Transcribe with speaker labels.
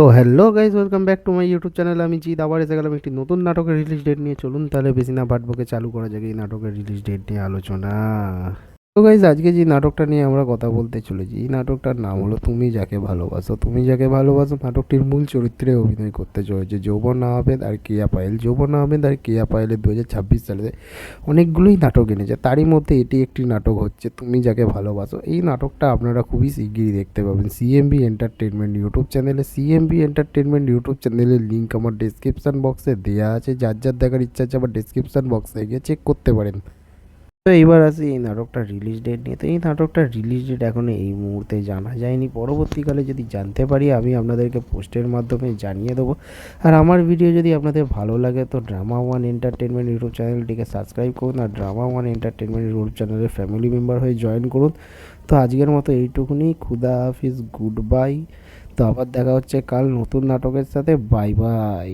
Speaker 1: তো hello guys, welcome back to my YouTube channel. আমি জিৎ আবার এসে গেলাম একটি নতুন নাটকের রিলিজ ডেট নিয়ে। চলুন তাহলে বেশি না বাটবকে চালু করা যাক এই নাটকের রিলিজ ডেট নিয়ে আলোচনা। তো গাইজ, আজকে যে নাটকটা নিয়ে আমরা কথা বলতে চলেছি, এই নাটকটার নাম হলো তুমি যাকে ভালোবাসো। তুমি যাকে ভালোবাসো নাটকটির মূল চরিত্রে অভিনয় করতে চলেছে যৌবন আহমেদ আর কেয়া পায়েল। যৌবন আহমেদ আর কেয়া পায়েলের 2026 সালে অনেকগুলোই নাটক এনেছে, তারই মধ্যে এটি একটি নাটক হচ্ছে তুমি যাকে ভালোবাসো। এই নাটকটা আপনারা খুবই শিগগিরই দেখতে পাবেন সিএমবি এন্টারটেনমেন্ট ইউটিউব চ্যানেলে। সিএমবি এন্টারটেনমেন্ট ইউটিউব চ্যানেলের লিঙ্ক আমার ডেসক্রিপশন বক্সে দেওয়া আছে, যার যার দেখার ইচ্ছা আছে আবার ডেসক্রিপশন বক্সে গিয়ে চেক করতে পারেন। তো এইবার আসি এই নাটকটার রিলিজ ডেট নিয়ে। তো এই নাটকটার রিলিজ ডেট এখনও এই মুহূর্তে জানা যায়নি, পরবর্তীকালে যদি জানতে পারি আমি আপনাদেরকে পোস্টের মাধ্যমে জানিয়ে দেবো। আর আমার ভিডিও যদি আপনাদের ভালো লাগে তো ড্রামা ওয়ান এন্টারটেনমেন্ট ইউটিউব চ্যানেলটিকে সাবস্ক্রাইব করুন আর ড্রামা ওয়ান এন্টারটেনমেন্ট ইউটিউব চ্যানেলের ফ্যামিলি মেম্বার হয়ে জয়েন করুন। তো আজকের মতো এইটুকুনি, খুদা হাফিজ, গুড বাই। তো আবার দেখা হচ্ছে কাল নতুন নাটকের সাথে। Bye bye.